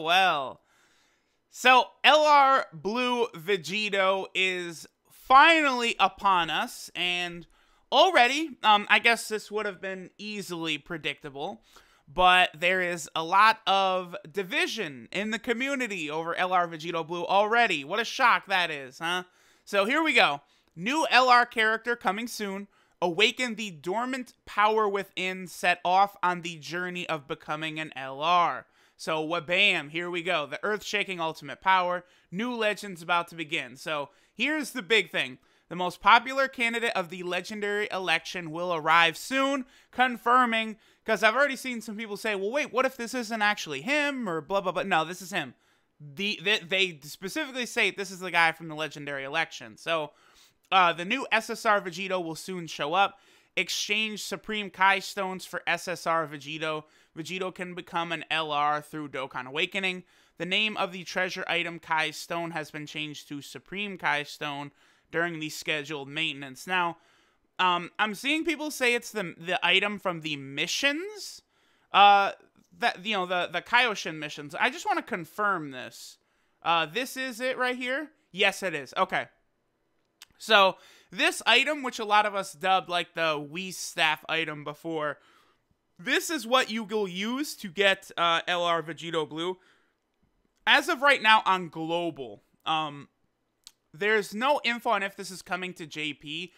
Well. So, LR Blue Vegito is finally upon us, and already, I guess this would have been easily predictable, but there is a lot of division in the community over LR Vegito Blue already. What a shock that is, huh? So, here we go. New LR character coming soon. Awaken the dormant power within, set off on the journey of becoming an LR. So, wabam, here we go. The earth-shaking ultimate power. New legend's about to begin. So, here's the big thing. The most popular candidate of the legendary election will arrive soon, confirming, because I've already seen some people say, well, wait, what if this isn't actually him, or blah, blah, blah. No, this is him. They specifically say this is the guy from the legendary election. So, the new SSR Vegito will soon show up. Exchange Supreme Kai Stones for SSR Vegito. Vegito can become an LR through Dokkan Awakening. The name of the treasure item Kai Stone has been changed to Supreme Kai Stone during the scheduled maintenance. Now, I'm seeing people say it's the item from the missions. The Kaioshin missions. I just want to confirm this. This is it right here? Yes, it is. Okay. So, this item, which a lot of us dubbed like the Wii Staff item before, this is what you will use to get LR Vegito Blue. As of right now on Global, there's no info on if this is coming to JP.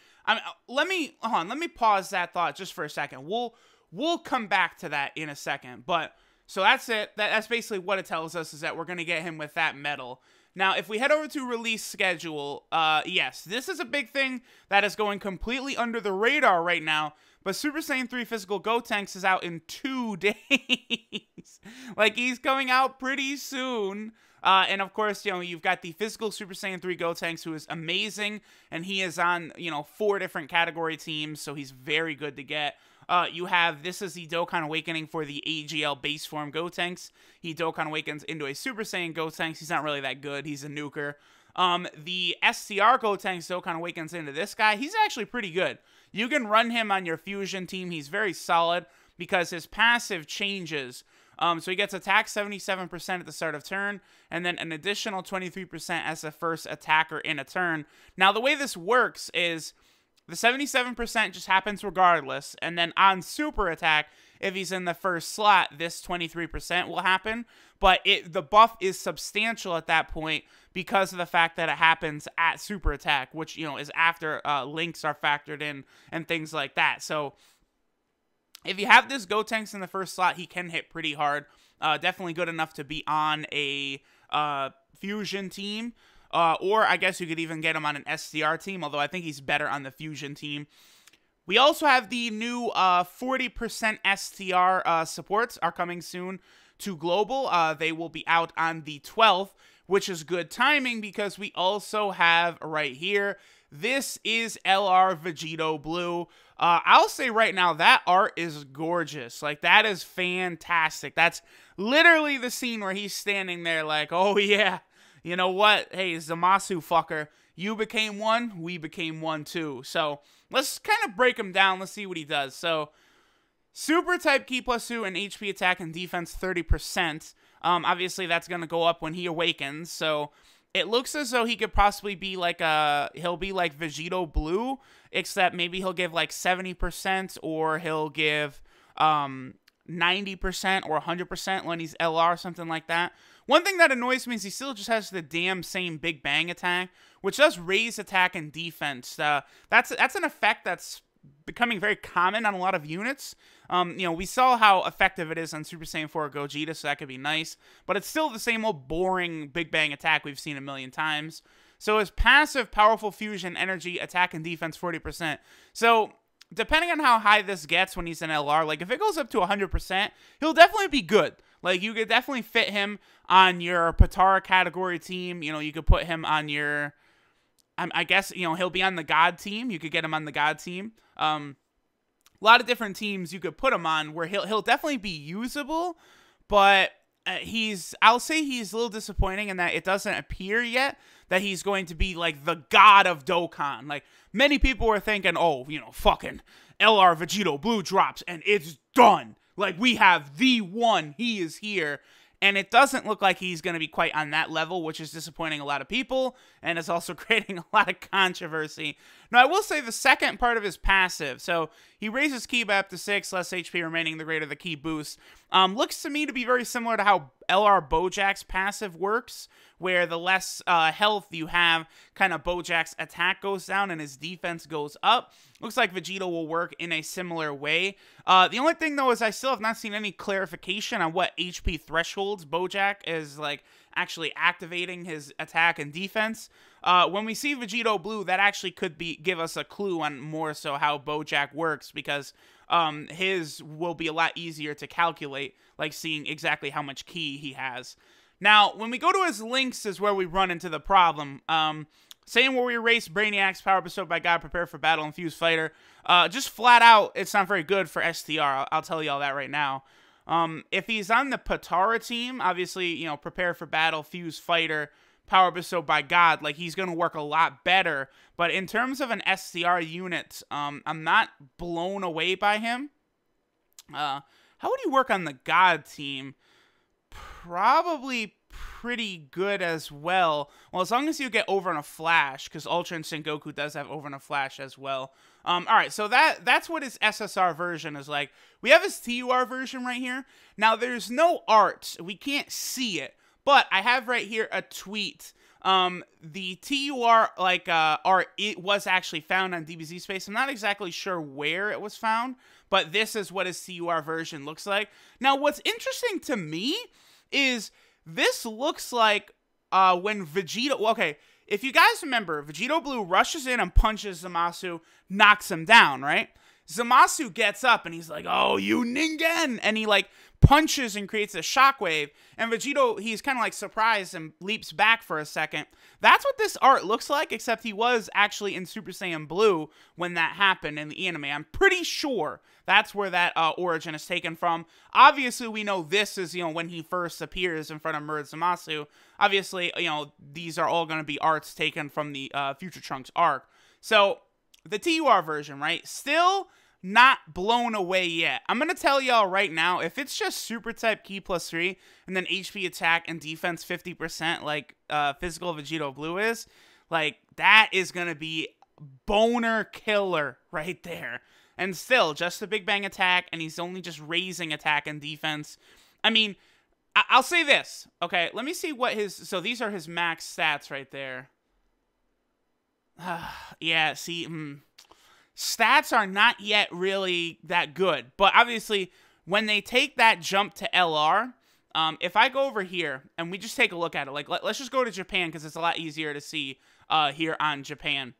Let me pause that thought just for a second. We'll come back to that in a second. But, so that's it. That's basically what it tells us, is that we're going to get him with that medal. Now, if we head over to release schedule, yes, this is a big thing that is going completely under the radar right now, but Super Saiyan 3 Physical Gotenks is out in 2 days. Like, he's coming out pretty soon. And of course, you've got the Physical Super Saiyan 3 Gotenks, who is amazing, and he is on, 4 different category teams, so he's very good to get. You have, this is the Dokkan Awakening for the AGL base form Gotenks. He Dokkan Awakens into a Super Saiyan Gotenks. He's not really that good. He's a nuker. The STR Gotenks Dokkan Awakens into this guy. He's actually pretty good. You can run him on your fusion team. He's very solid because his passive changes. So he gets attack 77% at the start of turn, and then an additional 23% as a first attacker in a turn. Now, the way this works is the 77% just happens regardless, and then on super attack, if he's in the first slot, this 23% will happen, but the buff is substantial at that point because of the fact that it happens at super attack, which, is after links are factored in and things like that. So, if you have this Gotenks in the first slot, he can hit pretty hard. Definitely good enough to be on a fusion team. Or I guess you could even get him on an SCR team, although I think he's better on the fusion team. We also have the new 40% STR supports are coming soon to Global. They will be out on the 12th, which is good timing because we also have right here, this is LR Vegito Blue. I'll say right now, that art is gorgeous. Like, that is fantastic. That's literally the scene where he's standing there like, oh yeah. You know what? Hey, Zamasu fucker, you became one, we became one too. So, let's kind of break him down. Let's see what he does. So, Super type Ki plus 2 and HP attack and defense 30%. Obviously, that's going to go up when he awakens. So, it looks as though he could possibly be like he'll be like Vegito Blue, except maybe he'll give like 70% or he'll give 90% or 100% when he's LR, something like that. One thing that annoys me is he still just has the damn same Big Bang attack, which does raise attack and defense. That's an effect that's becoming very common on a lot of units. We saw how effective it is on Super Saiyan 4 Gogeta, so that could be nice. But it's still the same old boring Big Bang attack we've seen a million times. So his passive, powerful fusion, energy, attack, and defense 40%. So depending on how high this gets when he's in LR, like if it goes up to 100%, he'll definitely be good. Like, you could definitely fit him on your Patara category team. You could put him on your, I guess, he'll be on the God team. You could get him on the God team. A lot of different teams you could put him on where he'll definitely be usable, but I'll say he's a little disappointing in that it doesn't appear yet that he's going to be like the god of Dokkan. Like, many people were thinking, oh, fucking LR Vegito Blue drops and it's done. Like, we have the one. He is here. And it doesn't look like he's going to be quite on that level, which is disappointing a lot of people, and is also creating a lot of controversy. Now, I will say the second part of his passive, so he raises ki up to 6, less HP remaining, the greater the ki boost, looks to me to be very similar to how LR Bojack's passive works, where the less health you have, kind of Bojack's attack goes down and his defense goes up. Looks like Vegito will work in a similar way. The only thing, though, is I still have not seen any clarification on what HP thresholds Bojack is, like, actually activating his attack and defense. When we see Vegito Blue, that actually could give us a clue on more so how Bojack works, because his will be a lot easier to calculate, like seeing exactly how much ki he has. Now, when we go to his links is where we run into the problem. Saying where we erase Brainiac's power bestowed by God, prepare for battle, and fuse fighter. Just flat out, it's not very good for STR. I'll tell you all that right now. If he's on the Patara team, obviously, you know, prepare for battle, fuse fighter, power bestowed by God, like, he's going to work a lot better. But in terms of an STR unit, I'm not blown away by him. How would he work on the God team? Probably pretty good as well. Well, as long as you get over in a flash, because Ultra Instinct Goku does have over in a flash as well. Alright, so that's what his SSR version is like. We have his TUR version right here. Now, there's no art. We can't see it. But I have right here a tweet. The TUR, like, art, it was actually found on DBZ Space. I'm not exactly sure where it was found, but this is what his TUR version looks like. Now, what's interesting to me is this looks like when Vegito... Okay, if you guys remember, Vegito Blue rushes in and punches Zamasu, knocks him down, right? Zamasu gets up and he's like, "Oh, you Ningen!" And he, like, punches and creates a shockwave. And Vegito, he's kind of, like, surprised and leaps back for a second. That's what this art looks like, except he was actually in Super Saiyan Blue when that happened in the anime. I'm pretty sure that's where that origin is taken from. Obviously, we know this is, you know, when he first appears in front of Murd Zamasu. Obviously, you know, these are all going to be arts taken from the Future Trunks arc. So, the TUR version, right? Still not blown away yet. I'm going to tell y'all right now, if it's just Super Type Ki plus 3, and then HP attack and defense 50% like Physical Vegito Blue is, like, that is going to be boner killer right there. And still, just a Big Bang attack, and he's only just raising attack and defense. I mean, I'll say this. Okay, let me see what his... So these are his max stats right there. Yeah, see... Stats are not yet really that good. But obviously, when they take that jump to LR, if I go over here and we just take a look at it, like, let's just go to Japan because it's a lot easier to see here on Japan.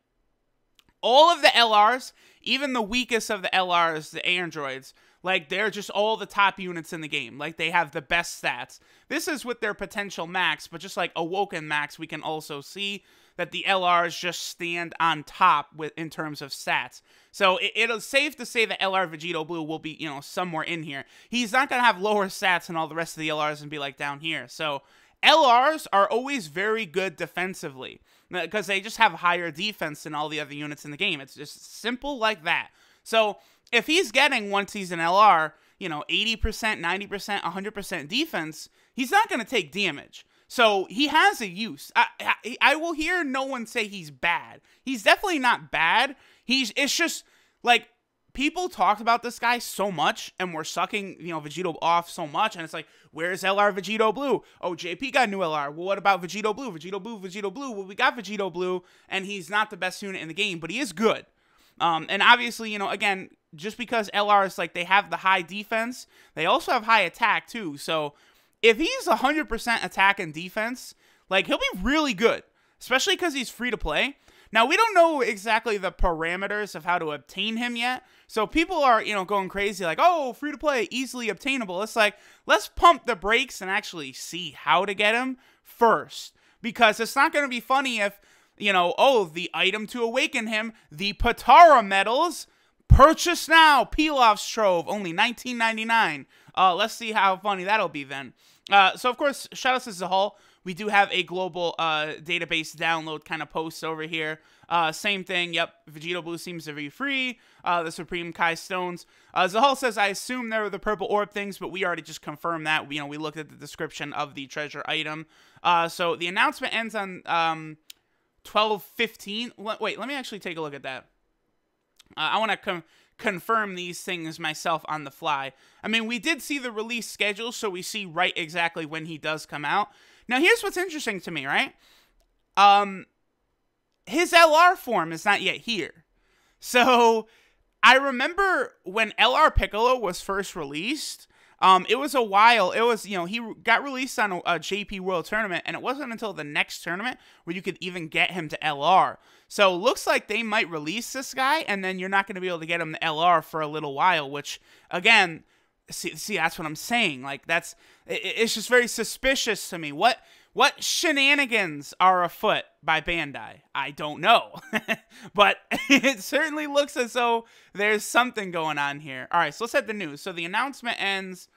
All of the LRs, even the weakest of the LRs, the androids, like, they're just all the top units in the game. Like, they have the best stats. This is with their potential max, but just like Awoken max, we can also see that the LRs just stand on top in terms of stats. So it's safe to say that LR Vegito Blue will be, you know, somewhere in here. He's not going to have lower stats than all the rest of the LRs and be like down here. So LRs are always very good defensively because they just have higher defense than all the other units in the game. It's just simple like that. So if he's getting, once he's an LR, you know, 80%, 90%, 100% defense, he's not going to take damage. So he has a use. I will hear no one say he's bad. He's definitely not bad. It's just, like, people talked about this guy so much, and we're sucking, you know, Vegito off so much, and it's like, where's LR Vegito Blue? Oh, JP got new LR. Well, what about Vegito Blue? Vegito Blue, Vegito Blue. Well, we got Vegito Blue, and he's not the best unit in the game, but he is good. And obviously, you know, again, just because LRs, like, they have the high defense, they also have high attack, too. So if he's 100% attack and defense, like, he'll be really good, especially because he's free to play. Now, we don't know exactly the parameters of how to obtain him yet, so people are, you know, going crazy like, oh, free to play, easily obtainable. It's like, let's pump the brakes and actually see how to get him first, because it's not going to be funny if, you know, oh, the item to awaken him, the Patara medals, purchase now, Pilaf's Trove, only $19.99. Let's see how funny that'll be then. So, of course, shout out to Zahal. We do have a global database download kind of post over here. Same thing. Yep, Vegito Blue seems to be free. The Supreme Kai Stones. Zahal says, I assume they're the purple orb things, but we already just confirmed that. We looked at the description of the treasure item. So the announcement ends on 12:15. Wait, let me actually take a look at that. I want to confirm these things myself on the fly. I mean, we did see the release schedule, so we see right exactly when he does come out. Now, here's what's interesting to me, right? His LR form is not yet here. So, I remember when LR Piccolo was first released, it was a while. It was, he got released on a JP World Tournament, and it wasn't until the next tournament where you could even get him to LR. So, looks like they might release this guy, and then you're not going to be able to get him to LR for a little while, which, again, see, that's what I'm saying. Like, it's just very suspicious to me. What shenanigans are afoot by Bandai? I don't know. But it certainly looks as though there's something going on here. All right, so let's hit the news. So the announcement ends,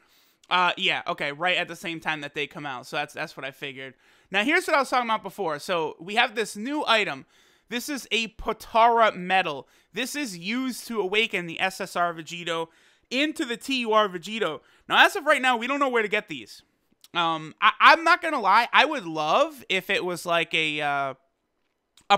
yeah, okay, right at the same time that they come out. So that's what I figured. Now, here's what I was talking about before. So we have this new item. This is a Potara medal. This is used to awaken the SSR Vegito into the TUR Vegito. Now, as of right now, we don't know where to get these. I'm not gonna lie. I would love if it was like a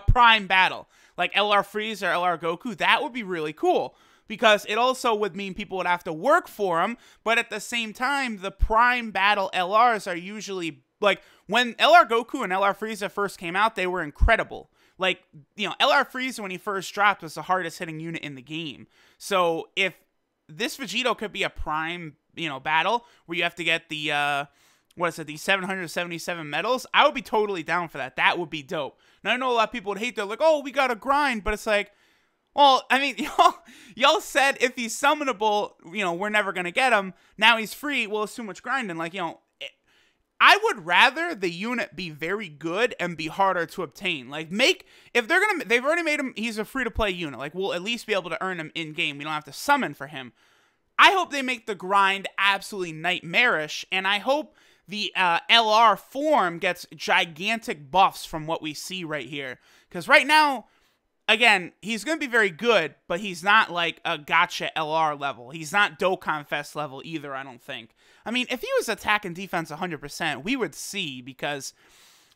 prime battle, like LR Freeze or LR Goku. That would be really cool because it also would mean people would have to work for them. But at the same time, the prime battle LRs are usually like when LR Goku and LR Frieza first came out, they were incredible. Like, LR Frieza when he first dropped was the hardest hitting unit in the game. So if this Vegito could be a prime, battle where you have to get the the 777 medals, I would be totally down for that. That would be dope. Now, I know a lot of people would hate that, like, oh, we gotta grind, but it's like, well, I mean, y'all said if he's summonable, we're never gonna get him. Now he's free, well, it's too much grinding. Like, I would rather the unit be very good and be harder to obtain. Like, they've already made him, he's a free-to-play unit. Like, we'll at least be able to earn him in-game. We don't have to summon for him. I hope they make the grind absolutely nightmarish, and I hope the LR form gets gigantic buffs from what we see right here. Because right now, again, he's going to be very good, but he's not like a gotcha LR level. He's not Dokkan Fest level either, I don't think. I mean, if he was attack and defense 100%, we would see, because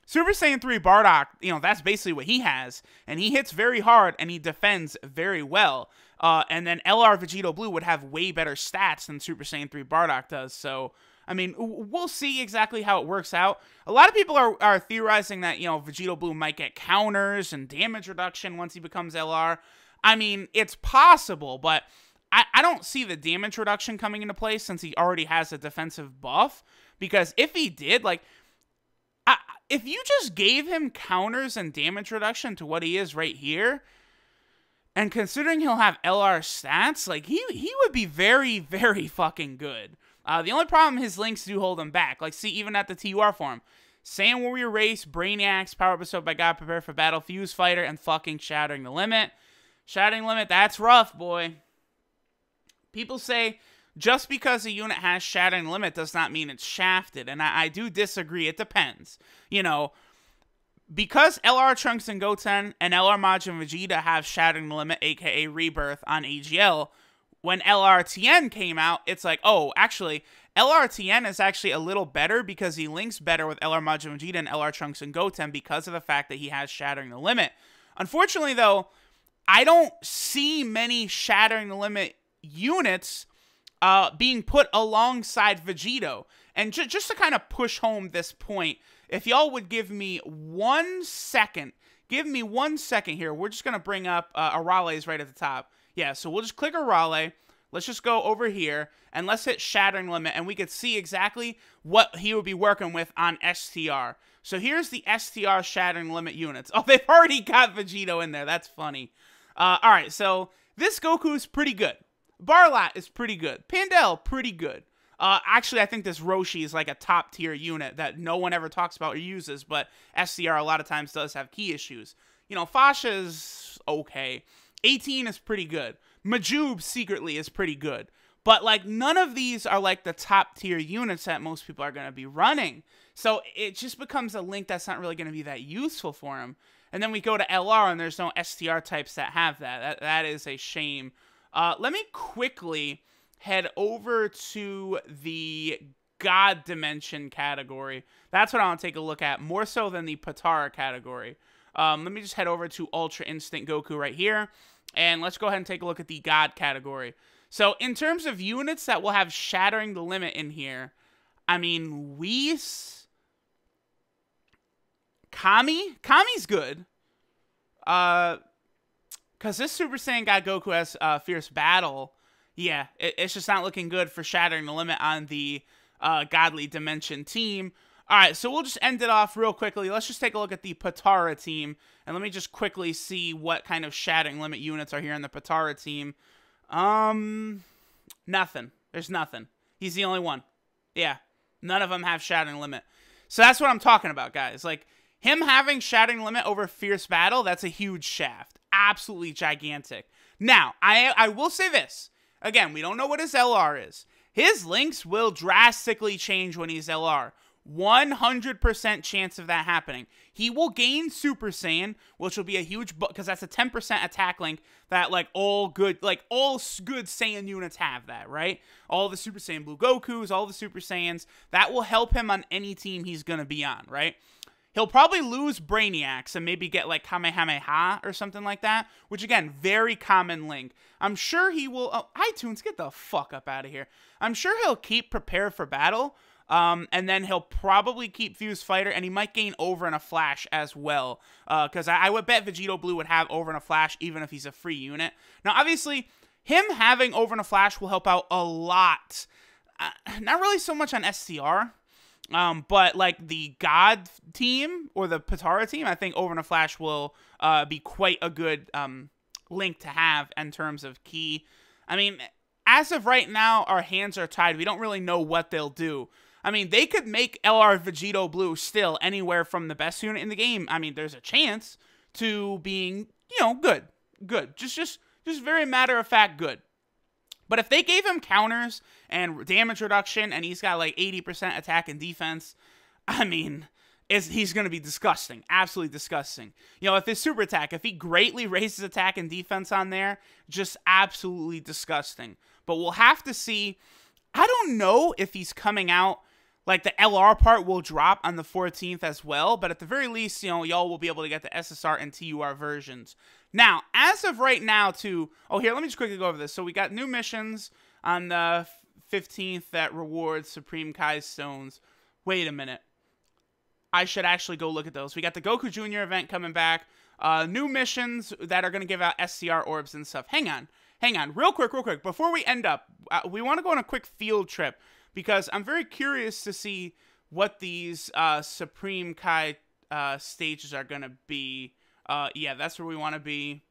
Super Saiyan 3 Bardock, that's basically what he has. And he hits very hard, and he defends very well. And then LR Vegito Blue would have way better stats than Super Saiyan 3 Bardock does. So, I mean, we'll see exactly how it works out. A lot of people are theorizing that, Vegito Blue might get counters and damage reduction once he becomes LR. I mean, it's possible, but I don't see the damage reduction coming into play since he already has a defensive buff. Because if he did, like, if you just gave him counters and damage reduction to what he is right here, and considering he'll have LR stats, like, he would be very, very fucking good. The only problem, his links do hold him back. Like, see, even at the TUR form. Saiyan Warrior Race, Brainiacs, Power Bestowed by God, Prepare for Battle, Fuse Fighter, and fucking Shattering the Limit. Shattering the Limit, that's rough, boy. People say just because a unit has Shattering the Limit does not mean it's shafted. And I do disagree. It depends. Because LR Trunks and Goten and LR Majin Vegeta have Shattering the Limit, aka Rebirth, on AGL, when LRTN came out, it's like, oh, actually, LRTN is actually a little better because he links better with LR Majin Vegeta and LR Trunks and Goten because of the fact that he has Shattering the Limit. Unfortunately, though, I don't see many Shattering the Limit units being put alongside Vegito. And just to kind of push home this point, if y'all would give me 1 second, here. We're just going to bring up Arale's right at the top. Yeah, so we'll just click Arale. Let's just go over here, and let's hit Shattering Limit, and we could see exactly what he would be working with on STR. So here's the STR Shattering Limit units. Oh, they've already got Vegito in there. That's funny. All right, so this Goku is pretty good. Barlat is pretty good. Pandel, pretty good. Actually, I think this Roshi is like a top-tier unit that no one ever talks about or uses, but SCR a lot of times does have key issues. Fasha's okay. 18 is pretty good. Majub secretly is pretty good. But, like, none of these are, like, the top-tier units that most people are going to be running. So it just becomes a link that's not really going to be that useful for him. And then we go to LR, and there's no STR types that have that. That is a shame. Let me quickly head over to the God Dimension category. That's what I want to take a look at, more so than the Potara category. Let me just head over to Ultra Instinct Goku right here, and let's go ahead and take a look at the God category. So, in terms of units that will have Shattering the Limit in here, I mean, Whis, Kami's good. Because this Super Saiyan God Goku has Fierce Battle. Yeah, it's just not looking good for Shattering the Limit on the Godly Dimension team. Alright, so we'll just end it off real quickly. Let's just take a look at the Potara team. And let me just quickly see what kind of Shattering Limit units are here in the Potara team. Nothing. There's nothing. He's the only one. Yeah, none of them have Shattering Limit. So that's what I'm talking about, guys. Like, him having Shattering Limit over Fierce Battle, that's a huge shaft. Absolutely gigantic. Now, I will say this. Again, we don't know what his LR is. His links will drastically change when he's LR. 100% chance of that happening. He will gain Super Saiyan, which will be a huge, because that's a 10% attack link that all good Saiyan units have that, right? All the Super Saiyan Blue Gokus, all the Super Saiyans, that will help him on any team he's going to be on, right? He'll probably lose Brainiacs and maybe get Kamehameha or something like that, which again, very common link. I'm sure he will, oh, iTunes, get the fuck up out of here. I'm sure he'll keep Prepare for Battle, and then he'll probably keep Fuse Fighter, and he might gain Over in a Flash as well, because I would bet Vegito Blue would have Over in a Flash even if he's a free unit. Now, obviously, him having Over in a Flash will help out a lot. Not really so much on SCR, but the God team or the Potara team, I think Over in a Flash will be quite a good link to have in terms of key. I mean, as of right now, our hands are tied. We don't really know what they'll do. I mean, they could make LR Vegito Blue still anywhere from the best unit in the game. I mean, there's a chance to being, good. Just very matter-of-fact good. But if they gave him counters and damage reduction and he's got 80% attack and defense, I mean, he's going to be disgusting. Absolutely disgusting. If his super attack, if he greatly raises attack and defense on there, just absolutely disgusting. But we'll have to see. I don't know if he's coming out, the LR part will drop on the 14th as well, but at the very least, y'all will be able to get the SSR and TUR versions. Now, as of right now, here, let me just quickly go over this. So we got new missions on the 15th that rewards Supreme Kai Stones. Wait a minute. I should actually go look at those. We got the Goku Jr. event coming back. New missions that are going to give out SCR orbs and stuff. Hang on. Real quick. Before we end up, we want to go on a quick field trip because I'm very curious to see what these Supreme Kai stages are going to be. Yeah, that's where we want to be.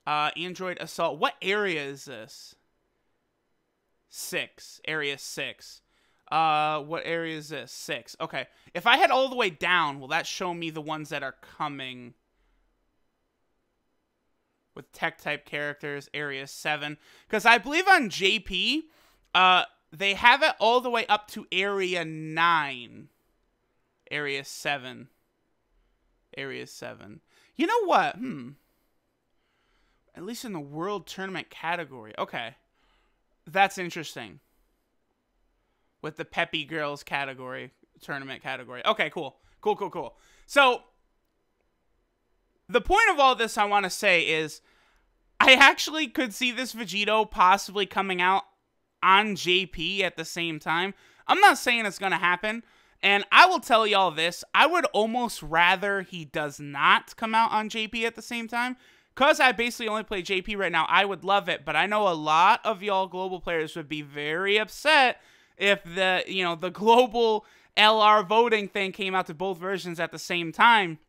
Android Assault. What area is this? 6. Area 6. What area is this? 6. Okay. If I head all the way down, will that show me the ones that are coming? With tech-type characters, Area 7. Because I believe on JP, they have it all the way up to Area 9. Area 7. Area 7. You know what? At least in the World Tournament category. Okay. That's interesting. With the Peppy Girls category. Tournament category. Okay, cool. Cool. So, the point of all this I want to say is, I actually could see this Vegito possibly coming out on JP at the same time. I'm not saying it's going to happen. And I will tell y'all this, I would almost rather he does not come out on JP at the same time. Because I basically only play JP right now, I would love it. But I know a lot of y'all global players would be very upset if the global LR voting thing came out to both versions at the same time.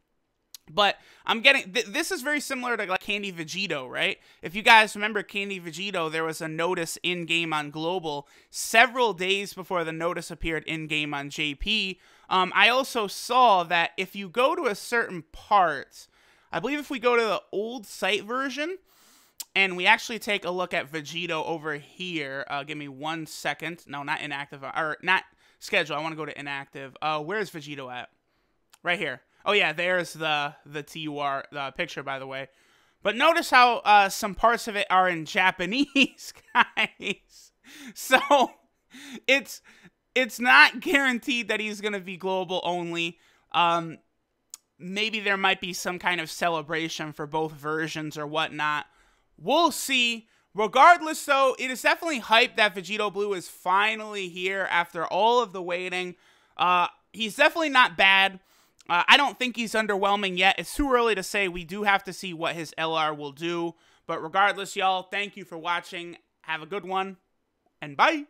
But I'm getting, this is very similar to Candy Vegito, right? If you guys remember Candy Vegito, there was a notice in-game on Global several days before the notice appeared in-game on JP. I also saw that if you go to a certain part, I believe if we go to the old site version, and we actually take a look at Vegito over here, give me 1 second. No, not inactive, or not schedule. I want to go to inactive. Where's Vegito at? Right here. Oh yeah, there's the TUR picture, by the way. But notice how some parts of it are in Japanese, guys. So it's not guaranteed that he's gonna be global only. Maybe there might be some kind of celebration for both versions or whatnot. We'll see. Regardless, though, it is definitely hype that Vegito Blue is finally here after all of the waiting. He's definitely not bad. I don't think he's underwhelming yet. It's too early to say. We do have to see what his LR will do. But regardless, y'all, thank you for watching. Have a good one, and bye.